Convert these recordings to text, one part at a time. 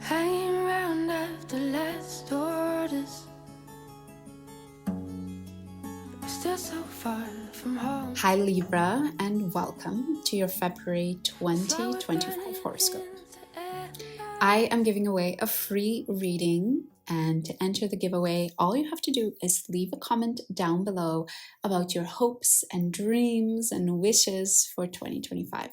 Hanging around after last orders, still so far from home. Hi Libra, and welcome to your February 2025 horoscope. I am giving away a free reading, and to enter the giveaway, all you have to do is leave a comment down below about your hopes and dreams and wishes for 2025.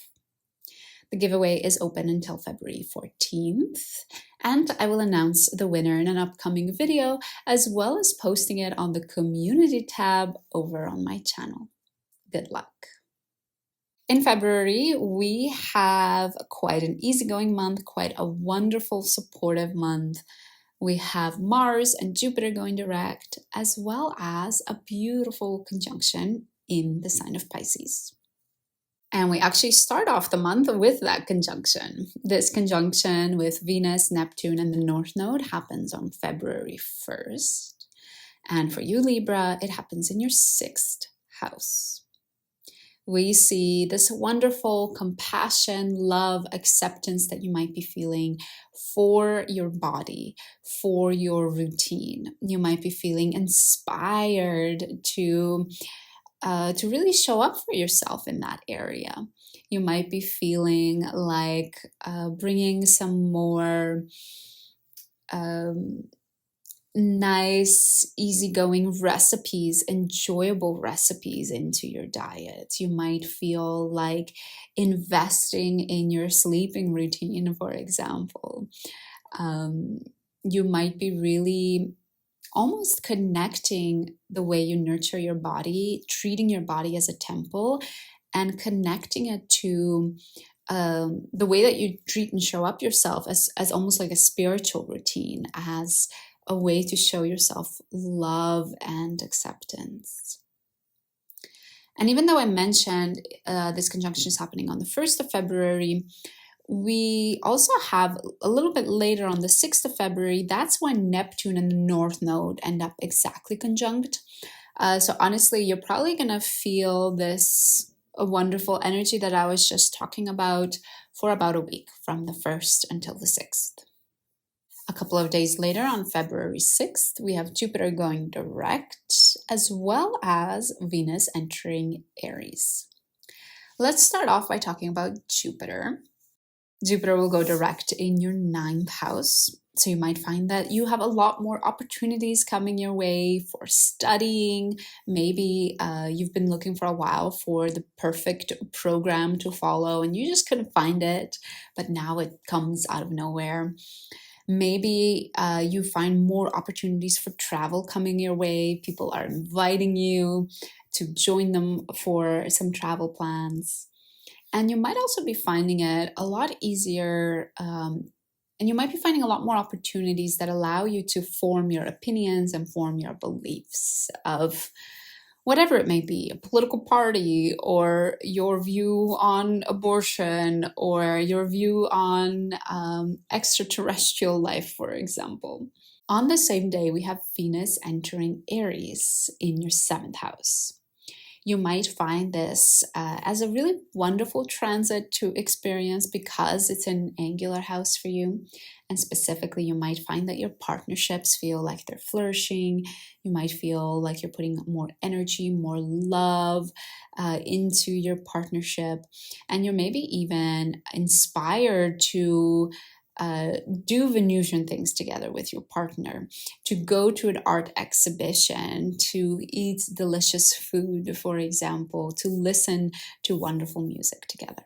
The giveaway is open until February 14th, and I will announce the winner in an upcoming video, as well as posting it on the community tab over on my channel. Good luck. In February, we have quite an easygoing month, quite a wonderful, supportive month. We have Mars and Jupiter going direct, as well as a beautiful conjunction in the sign of Pisces. And we actually start off the month with that conjunction. This conjunction with Venus, Neptune, and the North Node happens on February 1st. And for you, Libra, it happens in your 6th house. We see this wonderful compassion, love, acceptance that you might be feeling for your body, for your routine. You might be feeling inspired to really show up for yourself in that area. You might be feeling like bringing some more nice, easygoing recipes, enjoyable recipes into your diet. You might feel like investing in your sleeping routine, for example. You might be really almost connecting the way you nurture your body, treating your body as a temple, and connecting it to the way that you treat and show up yourself as almost like a spiritual routine, as a way to show yourself love and acceptance. And even though I mentioned this conjunction is happening on the 1st of February, we also have a little bit later on the 6th of February, that's when Neptune and the North Node end up exactly conjunct. So honestly, you're probably going to feel this wonderful energy that I was just talking about for about a week, from the 1st until the 6th. A couple of days later, on February 6th, we have Jupiter going direct, as well as Venus entering Aries. Let's start off by talking about Jupiter. Jupiter will go direct in your 9th house. So you might find that you have a lot more opportunities coming your way for studying. Maybe you've been looking for a while for the perfect program to follow and you just couldn't find it, but now it comes out of nowhere. Maybe you find more opportunities for travel coming your way. People are inviting you to join them for some travel plans. And you might also be finding it a lot easier, and you might be finding a lot more opportunities that allow you to form your opinions and form your beliefs of whatever it may be, a political party, or your view on abortion, or your view on extraterrestrial life, for example. On the same day, we have Venus entering Aries in your 7th house. You might find this as a really wonderful transit to experience because it's an angular house for you. And specifically, you might find that your partnerships feel like they're flourishing. You might feel like you're putting more energy, more love into your partnership. And you're maybe even inspired to do Venusian things together with your partner, to go to an art exhibition, to eat delicious food, for example, to listen to wonderful music together.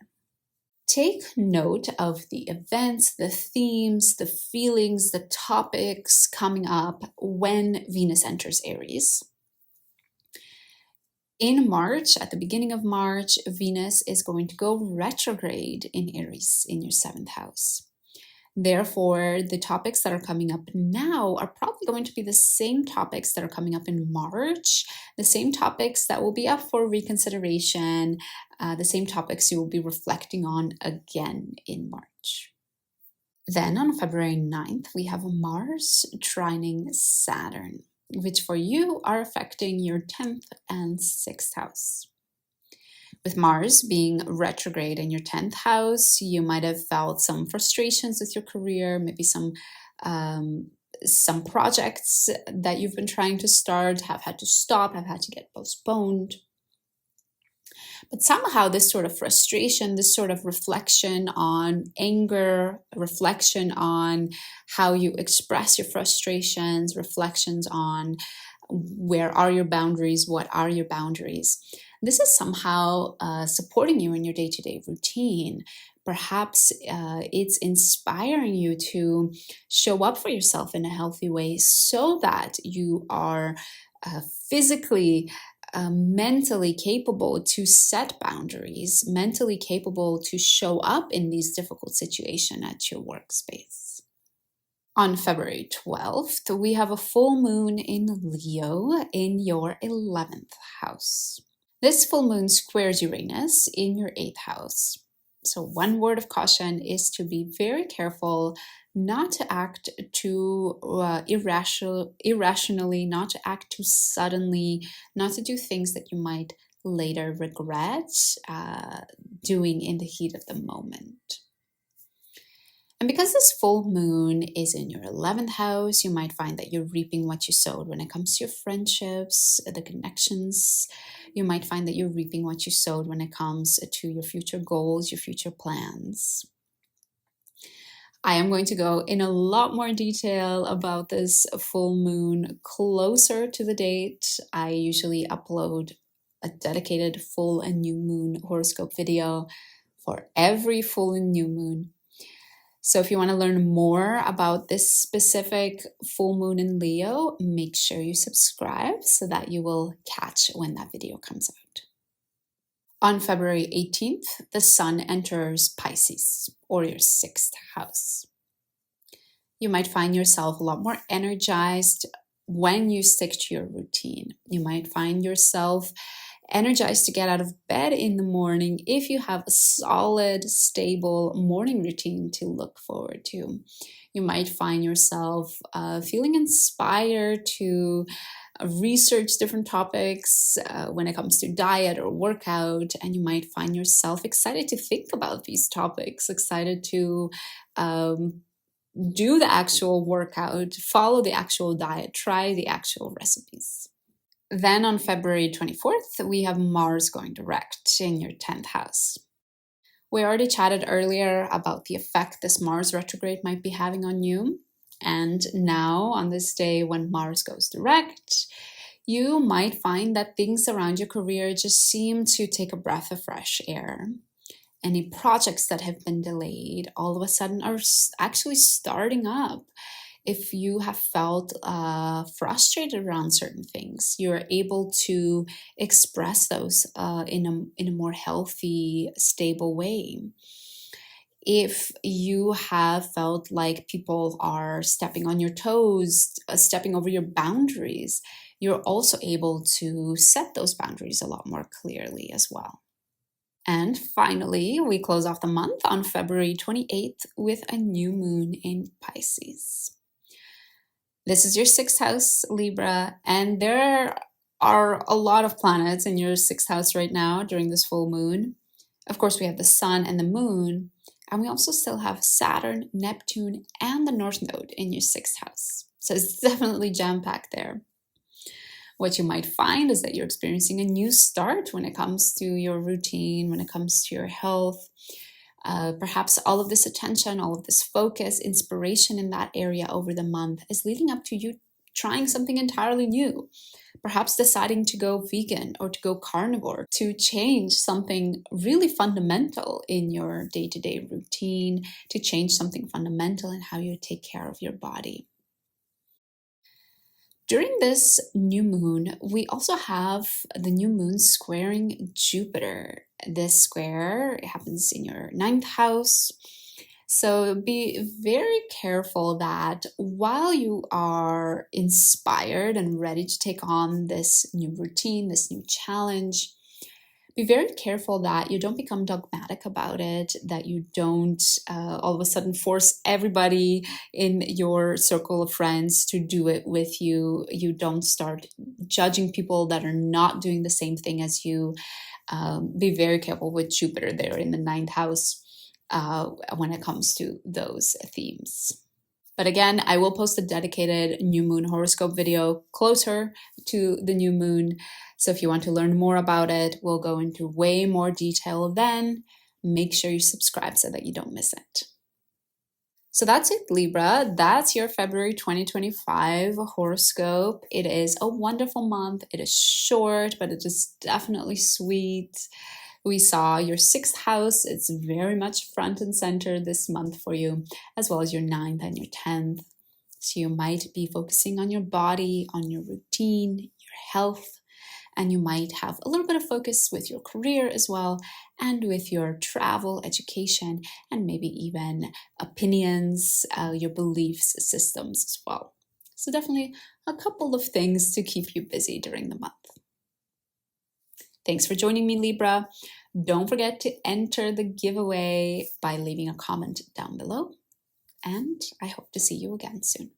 Take note of the events, the themes, the feelings, the topics coming up when Venus enters Aries. In March, at the beginning of March, Venus is going to go retrograde in Aries in your 7th house. Therefore, the topics that are coming up now are probably going to be the same topics that are coming up in March, the same topics that will be up for reconsideration, the same topics you will be reflecting on again in March. Then on February 9th, we have Mars trining Saturn, which for you are affecting your 10th and 6th house. With Mars being retrograde in your 10th house, you might have felt some frustrations with your career, maybe some projects that you've been trying to start have had to stop, have had to get postponed. But somehow this sort of frustration, this sort of reflection on anger, reflection on how you express your frustrations, reflections on where are your boundaries, what are your boundaries, this is somehow supporting you in your day-to-day routine. Perhaps it's inspiring you to show up for yourself in a healthy way so that you are physically, mentally capable to set boundaries, mentally capable to show up in these difficult situations at your workspace. On February 12th, we have a full moon in Leo in your 11th house. This full moon squares Uranus in your 8th house. So one word of caution is to be very careful not to act too irrationally, not to act too suddenly, not to do things that you might later regret doing in the heat of the moment. And because this full moon is in your 11th house, you might find that you're reaping what you sowed when it comes to your friendships, the connections. You might find that you're reaping what you sowed when it comes to your future goals, your future plans. I am going to go in a lot more detail about this full moon closer to the date. I usually upload a dedicated full and new moon horoscope video for every full and new moon. So if you want to learn more about this specific full moon in Leo, make sure you subscribe so that you will catch when that video comes out. On February 18th, the sun enters Pisces, or your 6th house. You might find yourself a lot more energized when you stick to your routine. You might find yourself energized to get out of bed in the morning if you have a solid, stable morning routine to look forward to. You might find yourself feeling inspired to research different topics when it comes to diet or workout, and you might find yourself excited to think about these topics, excited to do the actual workout, follow the actual diet, try the actual recipes. Then on February 24th, we have Mars going direct in your 10th house. We already chatted earlier about the effect this Mars retrograde might be having on you. And now, on this day when Mars goes direct, you might find that things around your career just seem to take a breath of fresh air. Any projects that have been delayed all of a sudden are actually starting up. If you have felt frustrated around certain things, you're able to express those in a more healthy, stable way. If you have felt like people are stepping on your toes, stepping over your boundaries, you're also able to set those boundaries a lot more clearly as well. And finally, we close off the month on February 28th with a new moon in Pisces. This is your 6th house, Libra, and there are a lot of planets in your 6th house right now during this full moon. Of course, we have the sun and the moon, and we also still have Saturn, Neptune, and the North Node in your 6th house. So it's definitely jam-packed there. What you might find is that you're experiencing a new start when it comes to your routine, when it comes to your health. Perhaps all of this attention, all of this focus, inspiration in that area over the month is leading up to you trying something entirely new. Perhaps deciding to go vegan or to go carnivore, to change something really fundamental in your day-to-day routine, to change something fundamental in how you take care of your body. During this new moon, we also have the new moon squaring Jupiter. This square happens in your 9th house. So be very careful that while you are inspired and ready to take on this new routine, this new challenge, be very careful that you don't become dogmatic about it, that you don't all of a sudden force everybody in your circle of friends to do it with you. You don't start judging people that are not doing the same thing as you. Be very careful with Jupiter there in the 9th house when it comes to those themes. But again, I will post a dedicated new moon horoscope video closer to the new moon. So if you want to learn more about it, we'll go into way more detail then. Make sure you subscribe so that you don't miss it. So that's it, Libra. That's your February 2025 horoscope. It is a wonderful month. It is short, but it is definitely sweet. We saw your 6th house. It's very much front and center this month for you, as well as your 9th and your 10th. So you might be focusing on your body, on your routine, your health, and you might have a little bit of focus with your career as well, and with your travel, education, and maybe even opinions, your beliefs systems as well. So definitely a couple of things to keep you busy during the month. Thanks for joining me, Libra. Don't forget to enter the giveaway by leaving a comment down below. And I hope to see you again soon.